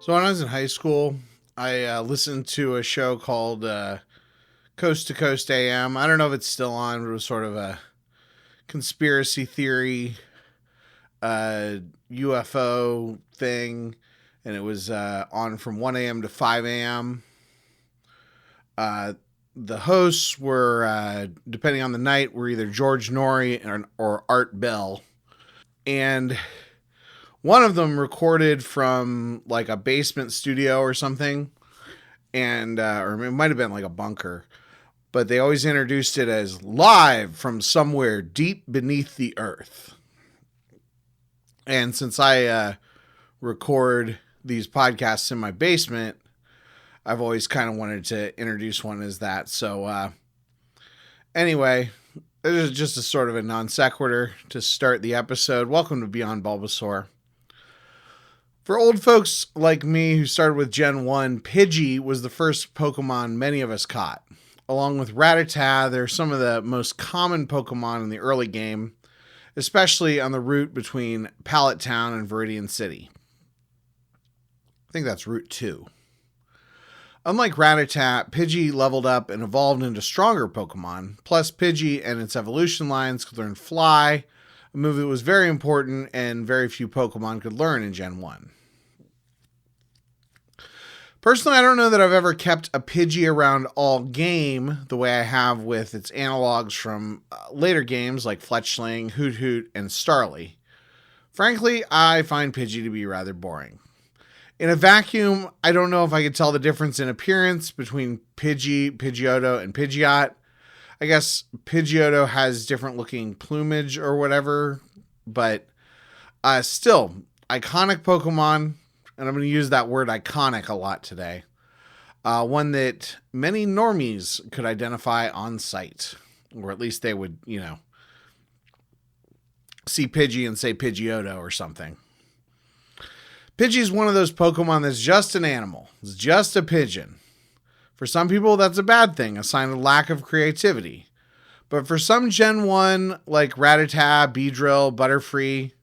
So when I was in high school, I listened to a show called Coast to Coast AM. I don't know if it's still on, but it was sort of a conspiracy theory UFO thing, and it was on from 1 a.m. to 5 a.m. The hosts were, depending on the night, were either George Norrie or Art Bell. And one of them recorded from like a basement studio or something, and or it might have been like a bunker, but they always introduced it as live from somewhere deep beneath the earth. And since I record these podcasts in my basement, I've always kind of wanted to introduce one as that. So anyway, it is just a sort of a non sequitur to start the episode. Welcome to Beyond Bulbasaur. For old folks like me who started with Gen 1, Pidgey was the first Pokemon many of us caught. Along with Rattata, they're some of the most common Pokemon in the early game, especially on the route between Pallet Town and Viridian City. I think that's Route 2. Unlike Rattata, Pidgey leveled up and evolved into stronger Pokemon. Plus, Pidgey and its evolution lines could learn Fly, a move that was very important and very few Pokemon could learn in Gen 1. Personally, I don't know that I've ever kept a Pidgey around all game the way I have with its analogs from later games like Fletchling, Hoot Hoot, and Starly. Frankly, I find Pidgey to be rather boring. In a vacuum, I don't know if I could tell the difference in appearance between Pidgey, Pidgeotto, and Pidgeot. I guess Pidgeotto has different looking plumage or whatever, but still, iconic Pokemon. And I'm going to use that word iconic a lot today. One that many normies could identify on sight. Or at least they would, see Pidgey and say Pidgeotto or something. Pidgey is one of those Pokemon that's just an animal. It's just a pigeon. For some people, that's a bad thing, a sign of lack of creativity. But for some Gen 1, like Rattata, Beedrill, Butterfree,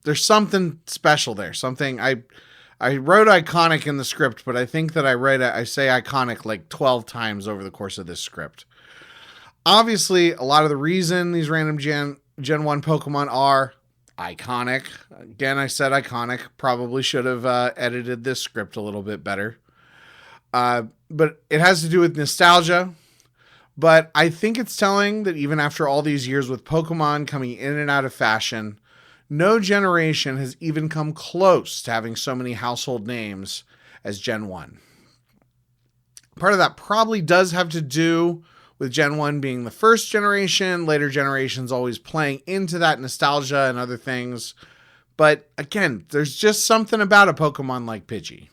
there's something special there. Something I wrote iconic in the script, but I think that I say iconic like 12 times over the course of this script. Obviously, a lot of the reason these random Gen 1 Pokemon are iconic. Again, I said iconic. Probably should have edited this script a little bit better. But it has to do with nostalgia. But I think it's telling that even after all these years with Pokemon coming in and out of fashion, no generation has even come close to having so many household names as Gen 1. Part of that probably does have to do with Gen 1 being the first generation, later generations always playing into that nostalgia and other things. But again, there's just something about a Pokemon like Pidgey.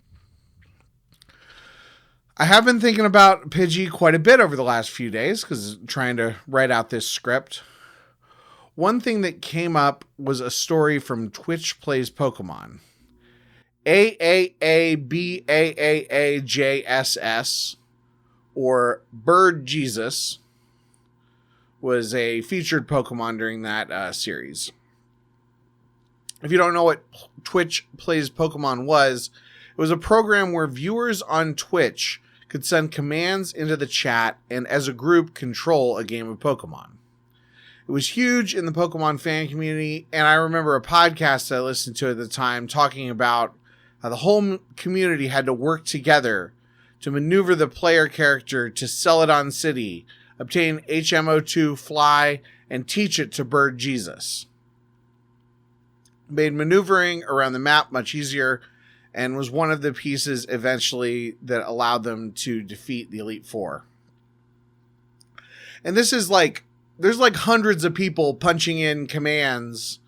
I have been thinking about Pidgey quite a bit over the last few days because trying to write out this script. One thing that came up was a story from Twitch Plays Pokemon. AAABAAAJSS, or Bird Jesus, was a featured Pokemon during that series. If you don't know what Twitch Plays Pokemon was, it was a program where viewers on Twitch could send commands into the chat and as a group control a game of Pokemon. It was huge in the Pokemon fan community, and I remember a podcast I listened to at the time talking about how the whole community had to work together to maneuver the player character to Celadon City, obtain HMO2 Fly, and teach it to Bird Jesus. It made maneuvering around the map much easier, and was one of the pieces eventually that allowed them to defeat the Elite Four. And this is there's like hundreds of people punching in commands,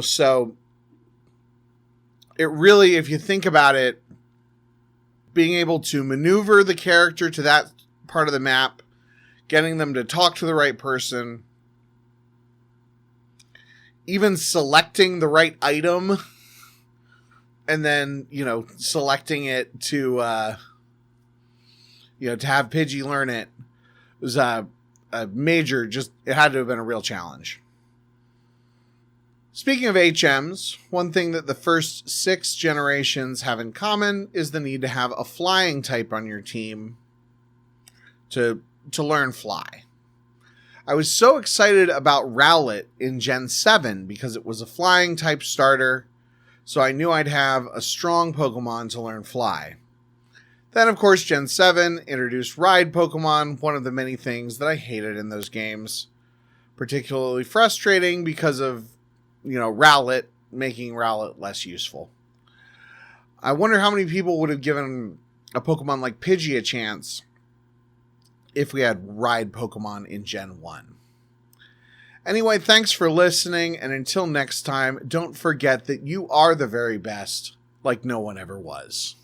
so it really, if you think about it, being able to maneuver the character to that part of the map, getting them to talk to the right person, even selecting the right item, and then, selecting it to have Pidgey learn it was a major, it had to have been a real challenge. Speaking of HMs, one thing that the first 6 generations have in common is the need to have a flying type on your team to learn fly. I was so excited about Rowlet in Gen 7 because it was a flying type starter, so I knew I'd have a strong Pokemon to learn fly. Then, of course, Gen 7 introduced Ride Pokemon, one of the many things that I hated in those games. Particularly frustrating because of, Rowlet, making Rowlet less useful. I wonder how many people would have given a Pokemon like Pidgey a chance if we had Ride Pokemon in Gen 1. Anyway, thanks for listening, and until next time, don't forget that you are the very best, like no one ever was.